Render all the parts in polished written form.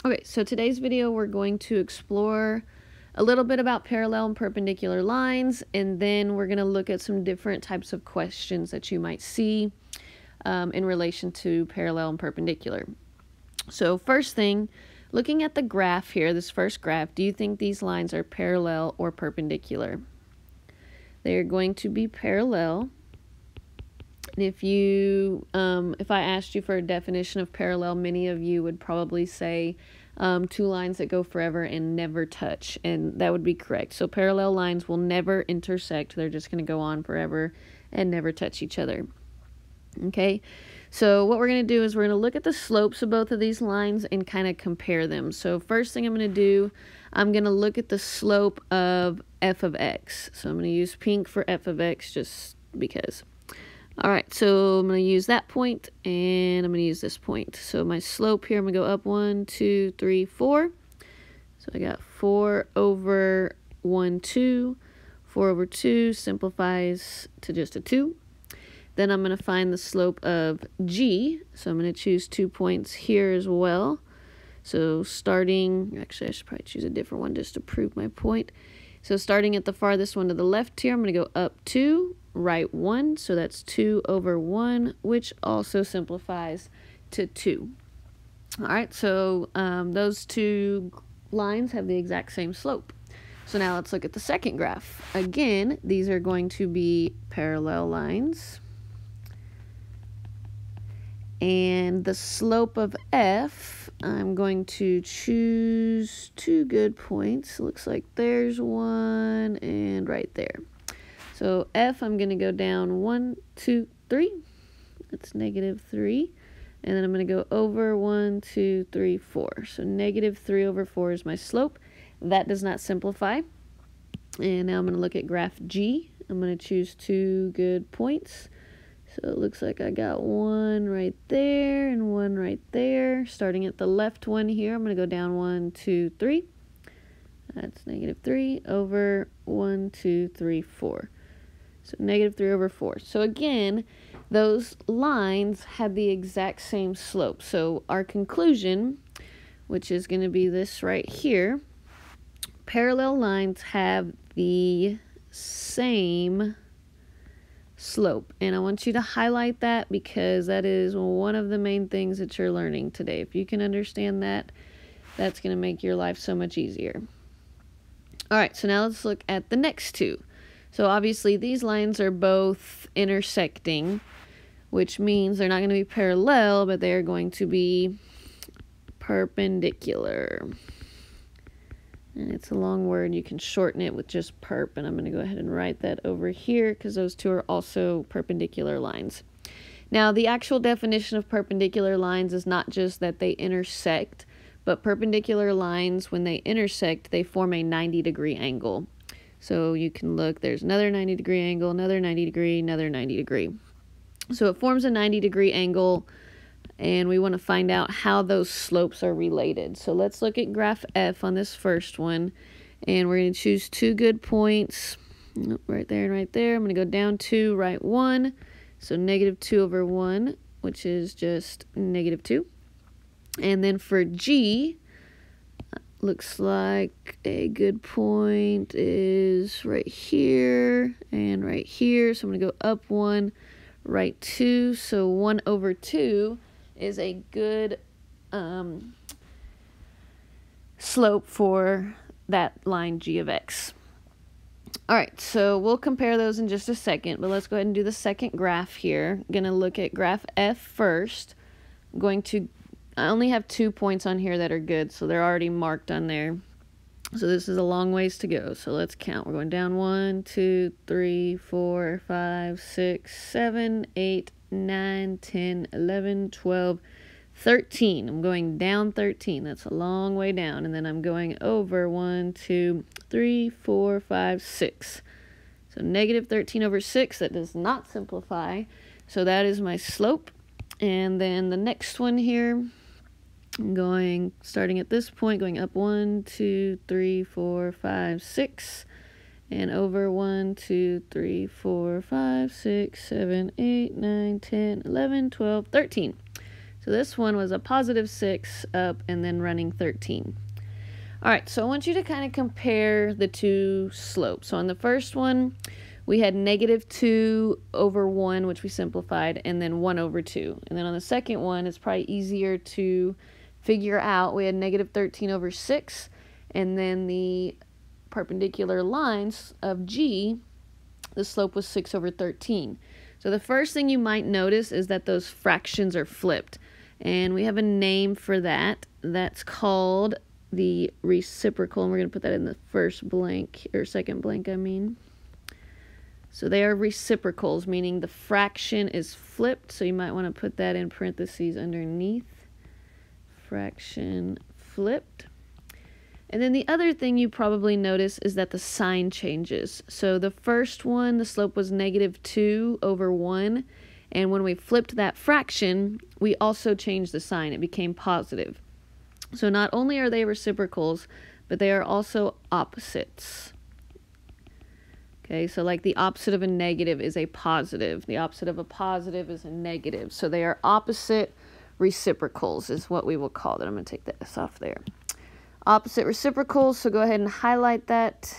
Okay, so today's video we're going to explore a little bit about parallel and perpendicular lines, and then we're going to look at some different types of questions that you might see in relation to parallel and perpendicular. So first thing, looking at the graph here, this first graph, do you think these lines are parallel or perpendicular? They are going to be parallel. And if I asked you for a definition of parallel, many of you would probably say two lines that go forever and never touch, and that would be correct. So parallel lines will never intersect. They're just going to go on forever and never touch each other. Okay, so what we're going to do is we're going to look at the slopes of both of these lines and kind of compare them. So first thing I'm going to do, I'm going to look at the slope of f of x. So I'm going to use pink for f of x just because. Alright, so I'm going to use that point, and I'm going to use this point. So my slope here, I'm going to go up 1, 2, 3, 4. So I got 4 over 1, 2. 4 over 2 simplifies to just a 2. Then I'm going to find the slope of g. So I'm going to choose 2 points here as well. So starting, actually I should probably choose a different one just to prove my point. So starting at the farthest one to the left here, I'm going to go up 2. Right 1, so that's 2 over 1, which also simplifies to 2. Alright, so those two lines have the exact same slope. So now let's look at the second graph. Again, these are going to be parallel lines. And the slope of f, I'm going to choose 2 good points. Looks like there's one and right there. So f, I'm going to go down 1, 2, 3. That's -3. And then I'm going to go over 1, 2, 3, 4. So -3 over 4 is my slope. That does not simplify. And now I'm going to look at graph G. I'm going to choose 2 good points. So it looks like I got one right there and one right there. Starting at the left one here, I'm going to go down 1, 2, 3. That's -3 over 1, 2, 3, 4. So -3 over 4. So again, those lines had the exact same slope. So our conclusion, which is going to be this right here, parallel lines have the same slope. And I want you to highlight that because that is one of the main things that you're learning today. If you can understand that, that's going to make your life so much easier. Alright, so now let's look at the next two. So obviously these lines are both intersecting, which means they're not going to be parallel, but they are going to be perpendicular. And it's a long word. You can shorten it with just perp, and I'm going to go ahead and write that over here because those two are also perpendicular lines. Now, the actual definition of perpendicular lines is not just that they intersect, but perpendicular lines, when they intersect, they form a 90-degree angle. So you can look, there's another 90-degree angle, another 90-degree, another 90-degree. So it forms a 90-degree angle, and we want to find out how those slopes are related. So let's look at graph F on this first one, and we're going to choose 2 good points, right there and right there. I'm going to go down 2, right 1, so -2 over 1, which is just -2. And then for G, looks like a good point is right here and right here. So I'm going to go up 1, right 2. So 1 over 2 is a good slope for that line G of x. Alright, so we'll compare those in just a second, but let's go ahead and do the second graph here. I'm going to look at graph F first. I only have 2 points on here that are good, so they're already marked on there. So this is a long ways to go. So let's count. We're going down 1, 2, 3, 4, 5, 6, 7, 8, 9, 10, 11, 12, 13. I'm going down 13. That's a long way down. And then I'm going over 1, 2, 3, 4, 5, 6. So -13 over 6. That does not simplify. So that is my slope. And then the next one here, I'm starting at this point, going up 1, 2, 3, 4, 5, 6, and over 1, 2, 3, 4, 5, 6, 7, 8, 9, 10, 11, 12, 13. So this one was a positive 6 up and then running 13. All right, so I want you to kind of compare the two slopes. So on the first one, we had negative 2 over 1, which we simplified, and then 1 over 2. And then on the second one, it's probably easier to figure out. We had negative 13 over 6, and then the perpendicular lines of G, the slope was 6 over 13. So the first thing you might notice is that those fractions are flipped. And we have a name for that. That's called the reciprocal, and we're going to put that in the first blank, or second blank, I mean. So they are reciprocals, meaning the fraction is flipped. So you might want to put that in parentheses underneath. Fraction flipped. And then the other thing you probably notice is that the sign changes. So the first one, the slope was negative 2 over 1. And when we flipped that fraction, we also changed the sign. It became positive. So not only are they reciprocals, but they are also opposites. Okay, so like the opposite of a negative is a positive. The opposite of a positive is a negative. So they are opposite reciprocals is what we will call it. I'm going to take this off there. Opposite reciprocals, so go ahead and highlight that.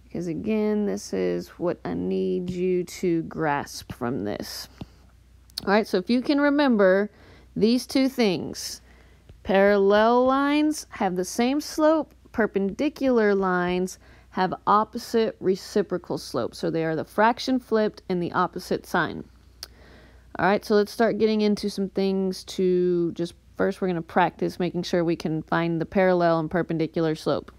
Because again, this is what I need you to grasp from this. All right, so if you can remember these two things, parallel lines have the same slope, perpendicular lines have opposite reciprocal slopes. So they are the fraction flipped and the opposite sign. All right, so let's start getting into some things to just, first we're going to practice making sure we can find the parallel and perpendicular slope.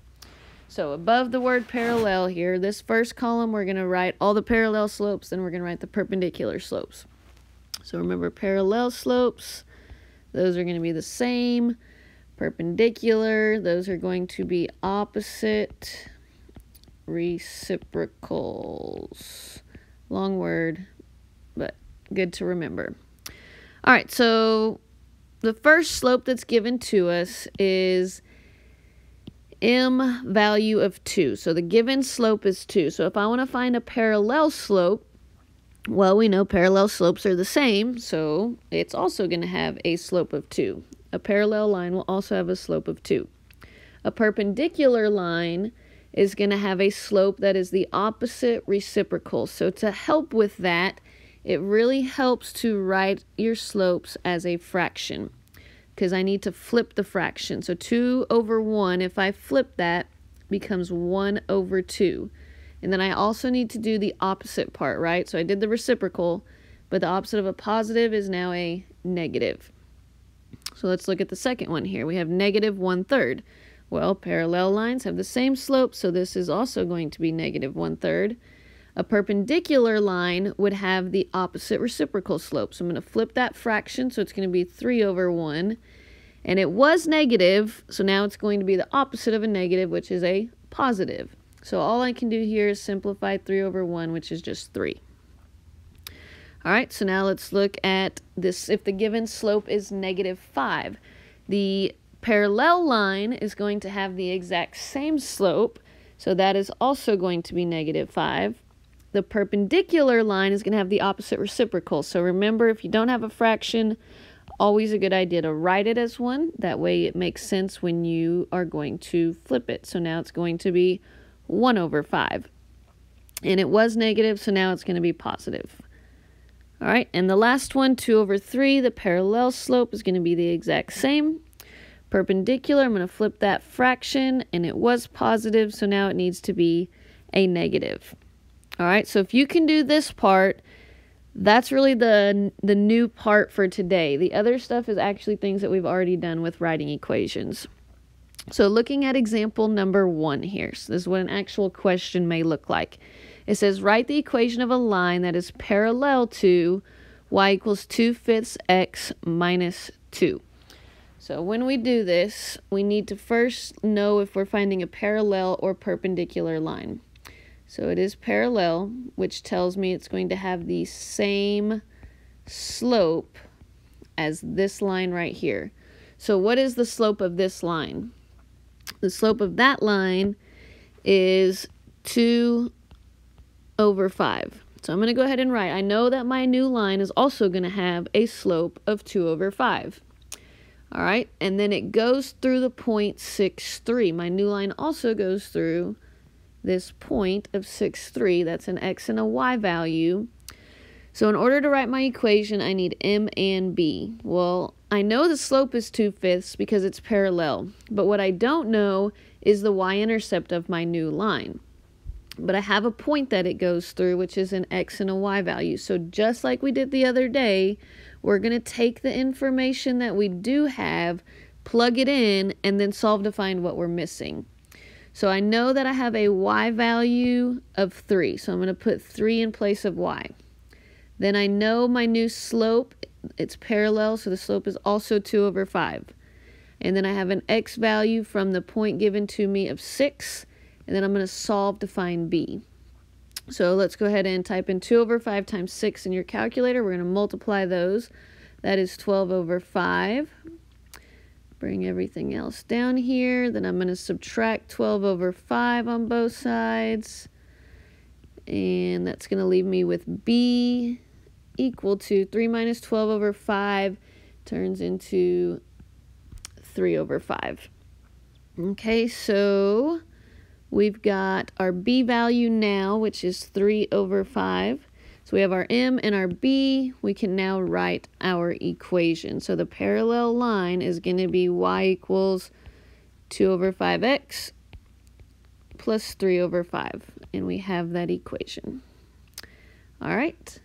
So above the word parallel here, this first column, we're going to write all the parallel slopes, then we're going to write the perpendicular slopes. So remember parallel slopes, those are going to be the same. Perpendicular, those are going to be opposite reciprocals. Long word, but good to remember. All right, so the first slope that's given to us is m value of 2. So the given slope is 2. So if I want to find a parallel slope, well, we know parallel slopes are the same, so it's also going to have a slope of 2. A parallel line will also have a slope of 2. A perpendicular line is going to have a slope that is the opposite reciprocal. So to help with that, it really helps to write your slopes as a fraction, because I need to flip the fraction. So 2 over 1, if I flip that, becomes 1 over 2. And then I also need to do the opposite part, right? So I did the reciprocal, but the opposite of a positive is now a negative. So let's look at the second one here. We have negative 1/3. Well, parallel lines have the same slope, so this is also going to be negative 1/3. A perpendicular line would have the opposite reciprocal slope. So I'm going to flip that fraction, so it's going to be 3 over 1. And it was negative, so now it's going to be the opposite of a negative, which is a positive. So all I can do here is simplify 3 over 1, which is just 3. All right, so now let's look at this. If the given slope is negative 5, the parallel line is going to have the exact same slope, so that is also going to be negative 5. The perpendicular line is going to have the opposite reciprocal. So remember, if you don't have a fraction, always a good idea to write it as 1. That way it makes sense when you are going to flip it. So now it's going to be 1 over 5. And it was negative, so now it's going to be positive. All right, and the last one, 2 over 3, the parallel slope is going to be the exact same. Perpendicular, I'm going to flip that fraction, and it was positive, so now it needs to be a negative. All right, so if you can do this part, that's really the new part for today. The other stuff is actually things that we've already done with writing equations. So looking at example number 1 here, so this is what an actual question may look like. It says, write the equation of a line that is parallel to y equals 2/5 x minus 2. So when we do this, we need to first know if we're finding a parallel or perpendicular line. So it is parallel, which tells me it's going to have the same slope as this line right here. So what is the slope of this line? The slope of that line is 2 over 5. So I'm going to go ahead and write, I know that my new line is also going to have a slope of 2/5. All right, and then it goes through the point 6, 3. My new line also goes through this point of 6, 3. That's an x and a y value. So in order to write my equation, I need m and b. Well, I know the slope is 2/5 because it's parallel, but what I don't know is the y-intercept of my new line. But I have a point that it goes through, which is an x and a y value. So just like we did the other day, we're going to take the information that we do have, plug it in, and then solve to find what we're missing. So I know that I have a y value of 3. So I'm going to put 3 in place of y. Then I know my new slope, it's parallel, so the slope is also 2/5. And then I have an x value from the point given to me of 6. And then I'm going to solve to find b. So let's go ahead and type in 2/5 times 6 in your calculator. We're going to multiply those. That is 12/5. Bring everything else down here. Then I'm going to subtract 12/5 on both sides. And that's going to leave me with b equal to 3 minus 12/5 turns into 3/5. Okay, so we've got our b value now, which is 3/5. So we have our m and our b. We can now write our equation. So the parallel line is going to be y equals 2/5x plus 3/5. And we have that equation. All right.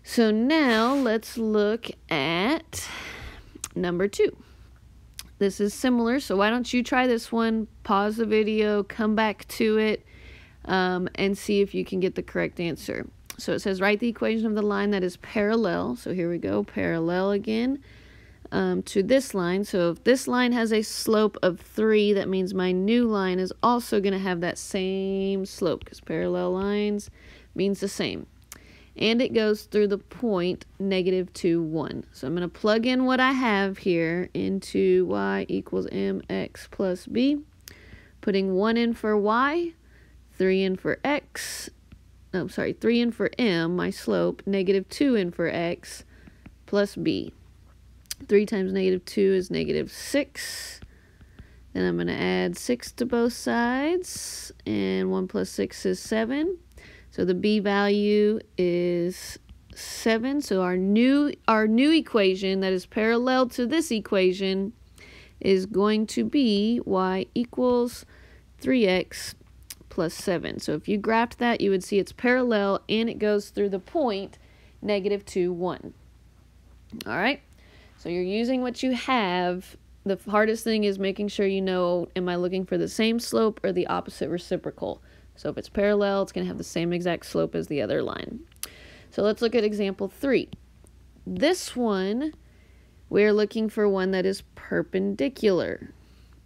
So now let's look at number 2. This is similar, so why don't you try this one, pause the video, come back to it, and see if you can get the correct answer. So it says write the equation of the line that is parallel. So here we go, parallel again to this line. So if this line has a slope of 3, that means my new line is also going to have that same slope, because parallel lines means the same. And it goes through the point -2, 1. So I'm going to plug in what I have here into y equals mx plus b. Putting 1 in for y, 3 in for x. Oh, sorry, 3 in for m, my slope, -2 in for x, plus b. 3 times -2 is -6. Then I'm going to add 6 to both sides, and 1 plus 6 is 7. So the b value is 7. So our new equation that is parallel to this equation is going to be y equals 3x plus 7. So if you graphed that, you would see it's parallel and it goes through the point -2, 1. All right. So you're using what you have. The hardest thing is making sure you know, am I looking for the same slope or the opposite reciprocal? So if it's parallel, it's going to have the same exact slope as the other line. So let's look at example 3. This one, we're looking for one that is perpendicular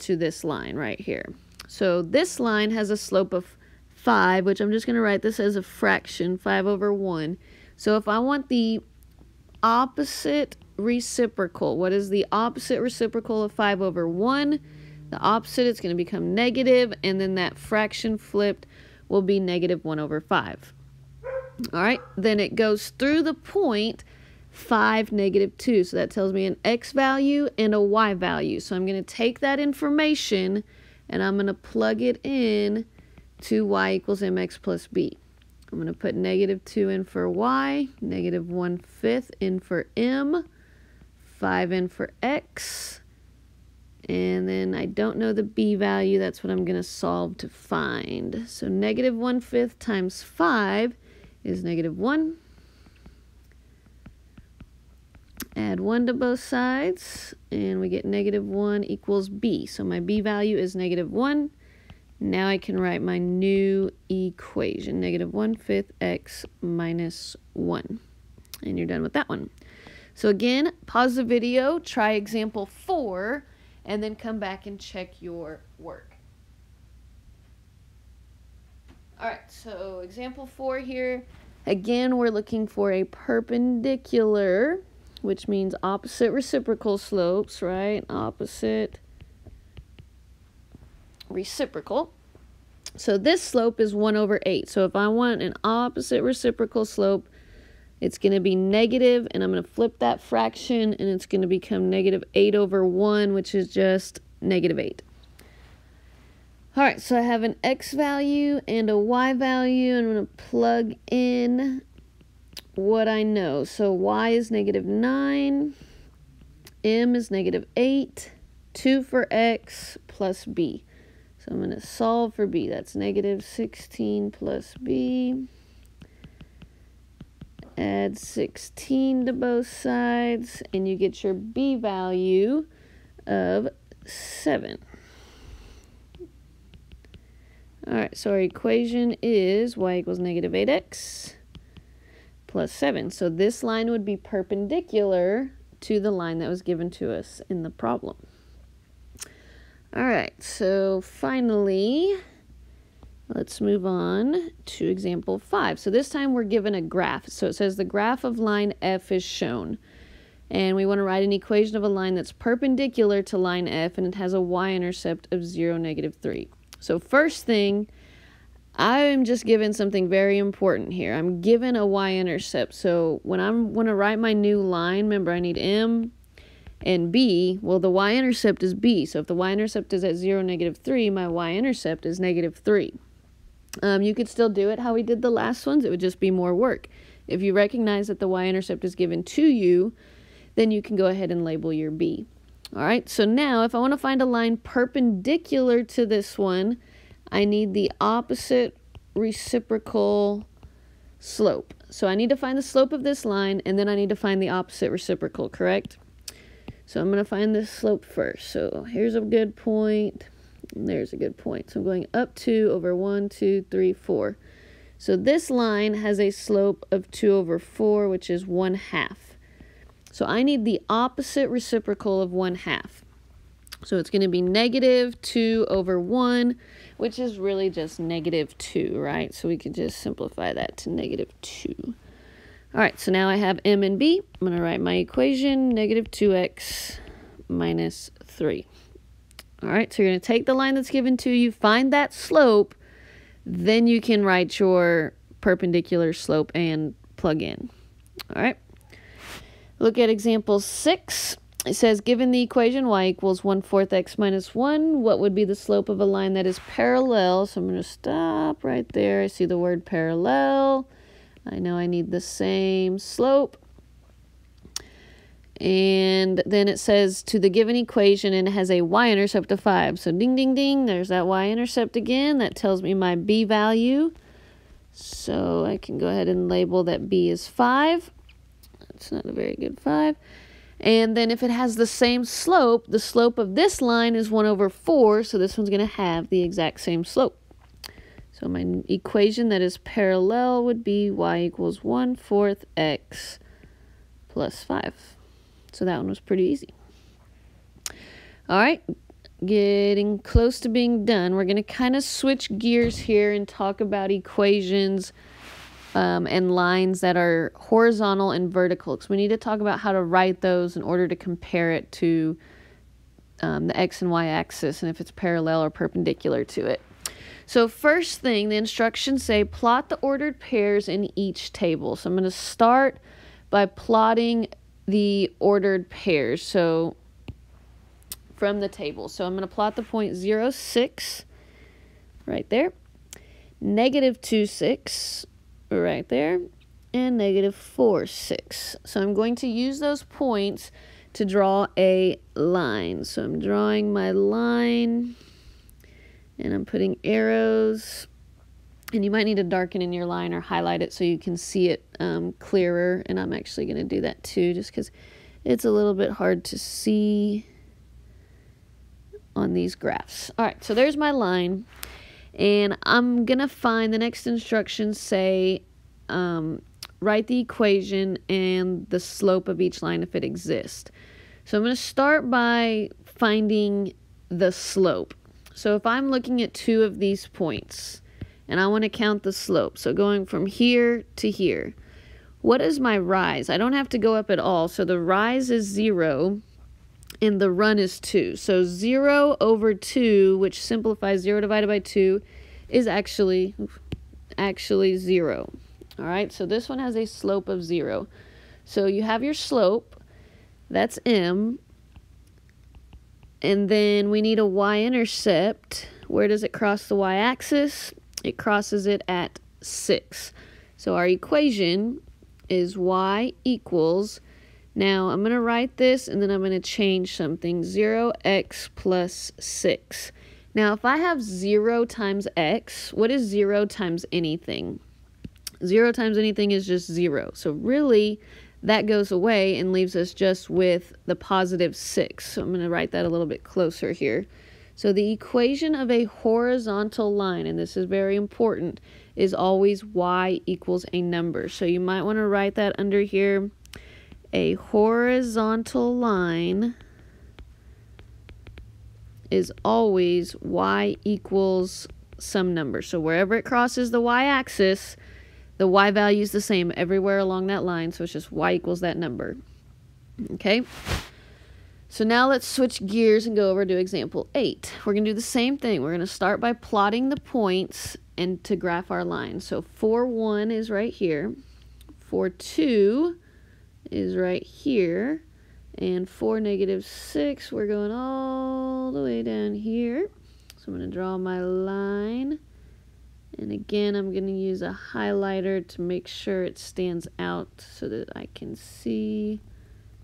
to this line right here. So this line has a slope of 5, which I'm just going to write this as a fraction, 5/1. So if I want the opposite reciprocal, what is the opposite reciprocal of 5/1? The opposite, it's going to become negative, and then that fraction flipped will be -1/5. All right, then it goes through the point 5, -2. So that tells me an x value and a y value. So I'm going to take that information and I'm going to plug it in to y equals mx plus b. I'm going to put -2 in for y, -1/5 in for m, 5 in for x, and then I don't know the b value. That's what I'm going to solve to find. So -1/5 times 5 is -1. Add 1 to both sides, and we get -1 equals b. So my b value is -1. Now I can write my new equation, -1/5 x minus 1. And you're done with that one. So again, pause the video, try example 4, and then come back and check your work. All right, so example 4 here. Again, we're looking for a perpendicular, which means opposite reciprocal slopes, right? Opposite reciprocal. So this slope is 1 over 8. So if I want an opposite reciprocal slope, it's going to be negative, and I'm going to flip that fraction, and it's going to become negative 8 over 1, which is just negative 8. All right, so I have an x value and a y value, and I'm going to plug in what I know. So y is negative 9, m is negative 8, 2 for x plus b. So I'm going to solve for b. That's negative 16 plus b. Add 16 to both sides, and you get your b value of 7. All right, so our equation is y equals negative 8x plus 7. So this line would be perpendicular to the line that was given to us in the problem. All right, so finally, let's move on to example 5. So this time we're given a graph. So it says the graph of line F is shown. And we want to write an equation of a line that's perpendicular to line F, and it has a y-intercept of 0, negative 3. So first thing, I'm just given something very important here. I'm given a y-intercept. So when I want to write my new line, remember I need m and b. Well, the y-intercept is b. So if the y-intercept is at 0, negative 3, my y-intercept is negative 3. You could still do it how we did the last ones. It would just be more work. If you recognize that the y-intercept is given to you, then you can go ahead and label your b. All right, so now if I want to find a line perpendicular to this one, I need the opposite reciprocal slope. So I need to find the slope of this line, and then I need to find the opposite reciprocal, correct? So I'm going to find this slope first. So here's a good point, and there's a good point. So I'm going up 2 over 1, 2, 3, 4. So this line has a slope of 2 over 4, which is 1/2. So I need the opposite reciprocal of 1/2. So it's going to be negative 2 over 1, which is really just negative 2, right? So we could just simplify that to negative 2. All right, so now I have m and b. I'm going to write my equation, negative 2x minus 3. All right, so you're going to take the line that's given to you, find that slope, then you can write your perpendicular slope and plug in. All right, look at example 6. It says, given the equation y equals 1/4 x minus 1, what would be the slope of a line that is parallel? So I'm going to stop right there. I see the word parallel. I know I need the same slope. And then it says to the given equation, and it has a y-intercept of 5. So ding, ding, ding, there's that y-intercept again. That tells me my b value. So I can go ahead and label that b is 5. That's not a very good 5. And then if it has the same slope, the slope of this line is 1 over 4. So this one's going to have the exact same slope. So my equation that is parallel would be y equals 1/4 x plus 5. So that one was pretty easy. All right, getting close to being done. We're going to kind of switch gears here and talk about equations and lines that are horizontal and vertical, because we need to talk about how to write those in order to compare it to the x and y axis, and if it's parallel or perpendicular to it. So first thing, the instructions say plot the ordered pairs in each table. So I'm going to start by plotting the ordered pairs. So from the table. So I'm going to plot the point 0, 6 right there, negative 2, 6 right there, and negative 4, 6. So I'm going to use those points to draw a line. So I'm drawing my line, and I'm putting arrows, and you might need to darken in your line or highlight it so you can see it clearer, and I'm actually going to do that too just because it's a little bit hard to see on these graphs. All right, so there's my line, and I'm going to find the next instructions say write the equation and the slope of each line if it exists. So I'm going to start by finding the slope. So if I'm looking at 2 of these points and I want to count the slope, so going from here to here, what is my rise? I don't have to go up at all. So the rise is 0 and the run is 2. So 0 over 2, which simplifies 0 divided by 2, is actually 0. All right, so this one has a slope of 0. So you have your slope, that's m, and then we need a y-intercept. Where does it cross the y-axis? It crosses it at 6. So our equation is y equals, now I'm going to write this and then I'm going to change something, 0x plus 6. Now if I have 0 times x, what is 0 times anything? 0 times anything is just 0. So really, that goes away and leaves us just with the positive 6. So I'm going to write that a little bit closer here. So the equation of a horizontal line, and this is very important, is always y equals a number. So you might want to write that under here. A horizontal line is always y equals some number. So wherever it crosses the y-axis, the y value is the same everywhere along that line, so it's just y equals that number. Okay? So now let's switch gears and go over to example 8. We're going to do the same thing. We're going to start by plotting the points and to graph our line. So 4, 1 is right here. 4, 2 is right here. And 4, negative 6, we're going all the way down here. So I'm going to draw my line. And again, I'm going to use a highlighter to make sure it stands out so that I can see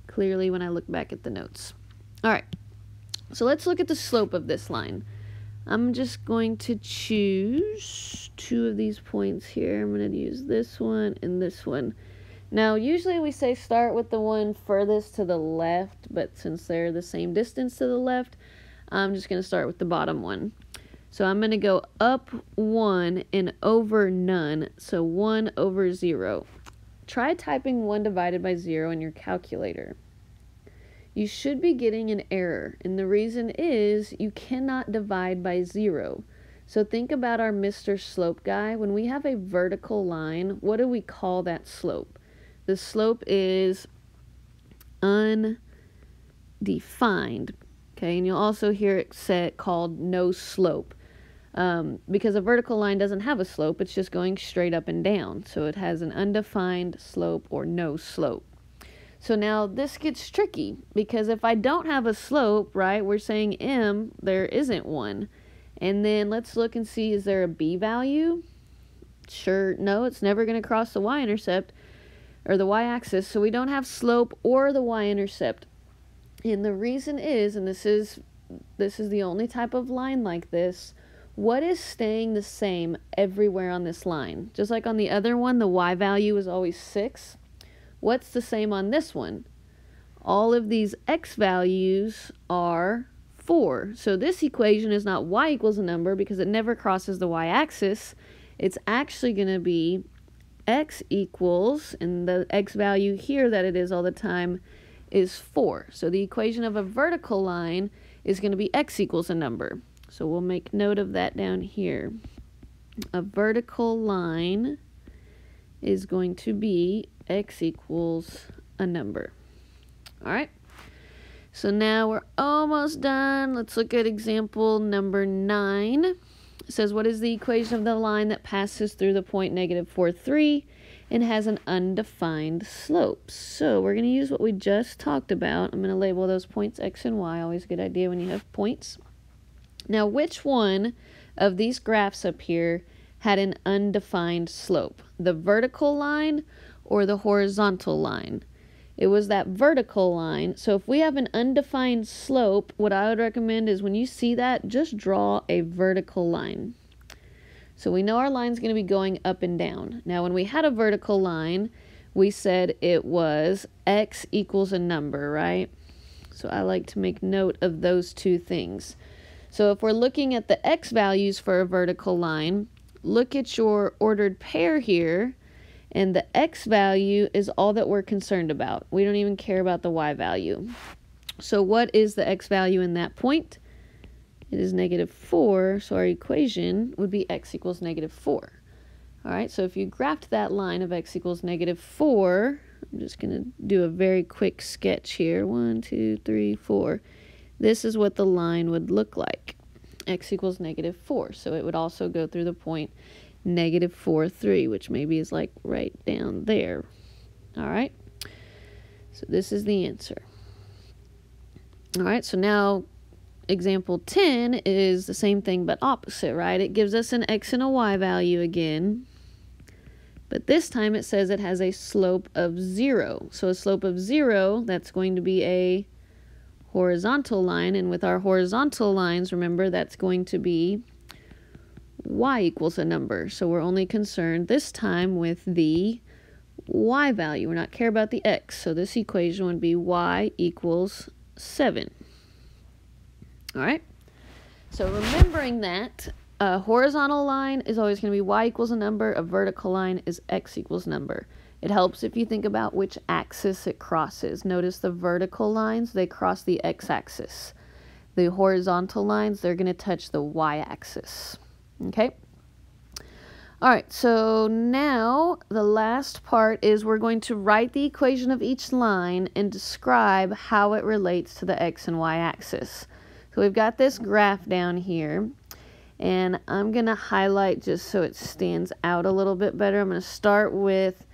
clearly when I look back at the notes. All right, so let's look at the slope of this line. I'm just going to choose 2 of these points here. I'm going to use this one and this one. Now, usually we say start with the one furthest to the left, but since they're the same distance to the left, I'm just going to start with the bottom one. So I'm going to go up 1 and over none, so 1 over 0. Try typing 1 divided by 0 in your calculator. You should be getting an error, and the reason is you cannot divide by 0. So think about our Mr. Slope guy. When we have a vertical line, what do we call that slope? The slope is undefined. Okay, and you'll also hear it called no slope. Because a vertical line doesn't have a slope, it's just going straight up and down. So it has an undefined slope or no slope. So now this gets tricky because if I don't have a slope, right, we're saying m, there isn't one. And then let's look and see, is there a b value? Sure, no, it's never going to cross the y-intercept or the y-axis. So we don't have slope or the y-intercept. And the reason is, and this is the only type of line like this, what is staying the same everywhere on this line? Just like on the other one, the y value is always 6. What's the same on this one? All of these x values are 4. So this equation is not y equals a number because it never crosses the y-axis. It's actually going to be x equals, and the x value here that it is all the time is 4. So the equation of a vertical line is going to be x equals a number. So we'll make note of that down here. A vertical line is going to be x equals a number. All right. So now we're almost done. Let's look at example number 9. It says, what is the equation of the line that passes through the point negative 4, 3 and has an undefined slope? So we're going to use what we just talked about. I'm going to label those points x and y. Always a good idea when you have points. Now, which one of these graphs up here had an undefined slope? The vertical line or the horizontal line? It was that vertical line. So if we have an undefined slope, what I would recommend is when you see that, just draw a vertical line. So we know our line's going to be going up and down. Now, when we had a vertical line, we said it was x equals a number, right? So I like to make note of those two things. So if we're looking at the x values for a vertical line, look at your ordered pair here, and the x value is all that we're concerned about. We don't even care about the y value. So what is the x value in that point? It is negative 4, so our equation would be x equals negative 4. All right, so if you graphed that line of x equals negative 4, I'm just going to do a very quick sketch here. 1, 2, 3, 4. This is what the line would look like. x equals -4. So it would also go through the point -4, 3, which maybe is like right down there. All right. So this is the answer. All right. So now example 10 is the same thing but opposite, right? It gives us an x and a y value again. But this time it says it has a slope of 0. So a slope of 0, that's going to be a horizontal line. And with our horizontal lines, remember, that's going to be y equals a number. So we're only concerned this time with the y value. We're not care about the x. So this equation would be y equals 7. All right. So remembering that, a horizontal line is always going to be y equals a number. A vertical line is x equals number. It helps if you think about which axis it crosses. Notice the vertical lines, they cross the x-axis. The horizontal lines, they're going to touch the y-axis. Okay? All right, so now the last part is we're going to write the equation of each line and describe how it relates to the x and y-axis. So we've got this graph down here. And I'm going to highlight just so it stands out a little bit better. I'm going to start with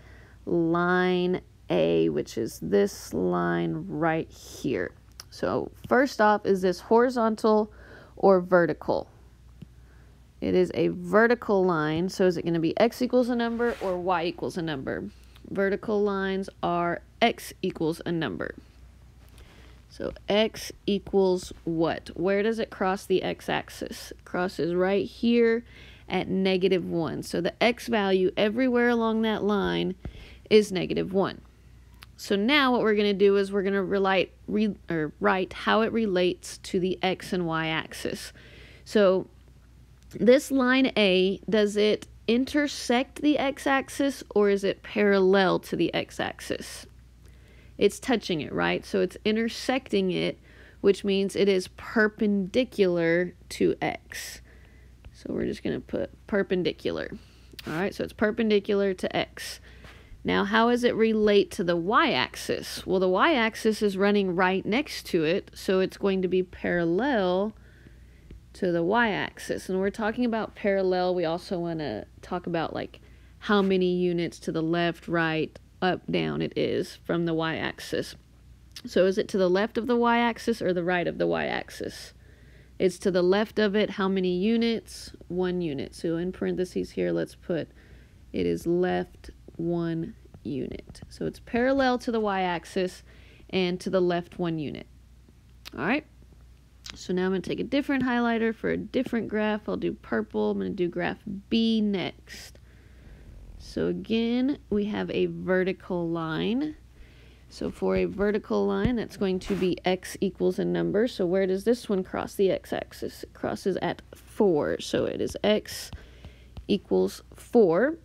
line A, which is this line right here. So first off, is this horizontal or vertical? It is a vertical line. So is it going to be x equals a number or y equals a number? Vertical lines are x equals a number. So x equals what? Where does it cross the x-axis? It crosses right here at -1. So the x value everywhere along that line is -1. So now what we're going to do is we're going to write how it relates to the x and y axis. So this line A, does it intersect the x-axis or is it parallel to the x-axis? It's touching it, right? So it's intersecting it, which means it is perpendicular to x. So we're just going to put perpendicular. All right, so it's perpendicular to x. Now, how does it relate to the y-axis? Well, the y-axis is running right next to it, so it's going to be parallel to the y-axis. And when we're talking about parallel, we also want to talk about like how many units to the left, right, up, down it is from the y-axis. So is it to the left of the y-axis or the right of the y-axis? It's to the left of it. How many units? 1 unit. So in parentheses here, let's put it is left 1 unit. So it's parallel to the y-axis and to the left 1 unit. All right. So now I'm going to take a different highlighter for a different graph. I'll do purple. I'm going to do graph B next. So again, we have a vertical line. So for a vertical line, that's going to be x equals a number. So where does this one cross the x-axis? It crosses at 4. So it is x equals 4.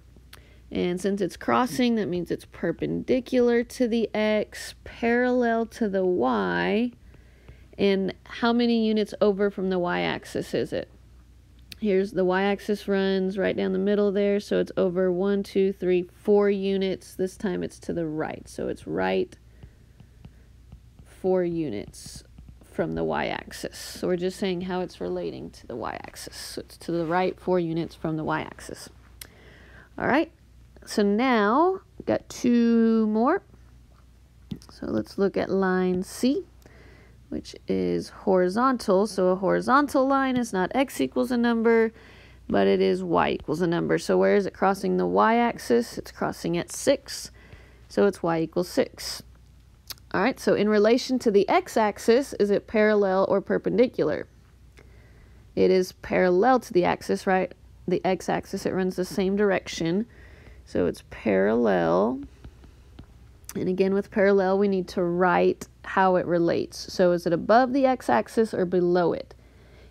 And since it's crossing, that means it's perpendicular to the x, parallel to the y. And how many units over from the y-axis is it? Here's the y-axis runs right down the middle there, so it's over 1, 2, 3, 4 units. This time it's to the right, so it's right 4 units from the y-axis. So we're just saying how it's relating to the y-axis. So it's to the right 4 units from the y-axis. All right, so now we've got 2 more. So let's look at line C, which is horizontal. So a horizontal line is not x equals a number, but it is y equals a number. So where is it crossing the y-axis? It's crossing at 6, so it's y equals 6. All right, so in relation to the x-axis, is it parallel or perpendicular? It is parallel to the axis, right? The x-axis, it runs the same direction, so it's parallel. And again, with parallel, we need to write how it relates. So is it above the x-axis or below it?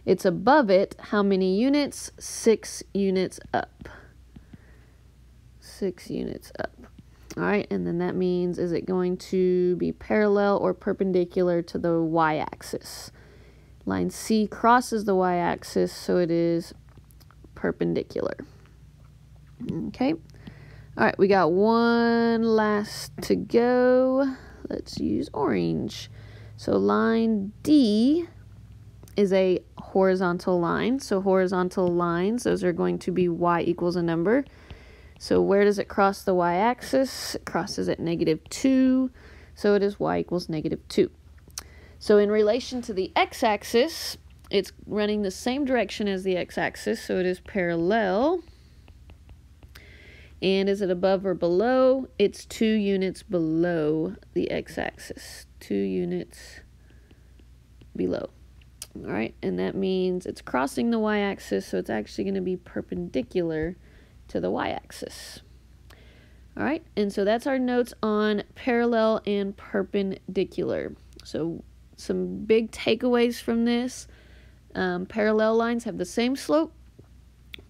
It's above it. How many units? 6 units up. 6 units up. All right, and then that means, is it going to be parallel or perpendicular to the y-axis? Line C crosses the y-axis, so it is perpendicular. Okay. All right, we got one last to go. Let's use orange. So line D is a horizontal lines. So horizontal lines, those are going to be y equals a number. So where does it cross the y-axis? It crosses at -2, so it is y equals -2. So in relation to the x-axis, it's running the same direction as the x-axis, so it is parallel. And is it above or below? It's 2 units below the x-axis. 2 units below. All right, and that means it's crossing the y-axis, so it's actually going to be perpendicular to the y-axis. All right, and so that's our notes on parallel and perpendicular. So some big takeaways from this. Parallel lines have the same slope.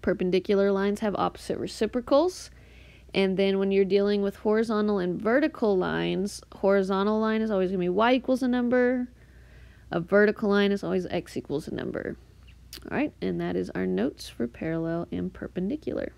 Perpendicular lines have opposite reciprocals. And then when you're dealing with horizontal and vertical lines, horizontal line is always going to be y equals a number. A vertical line is always x equals a number. All right, and that is our notes for parallel and perpendicular.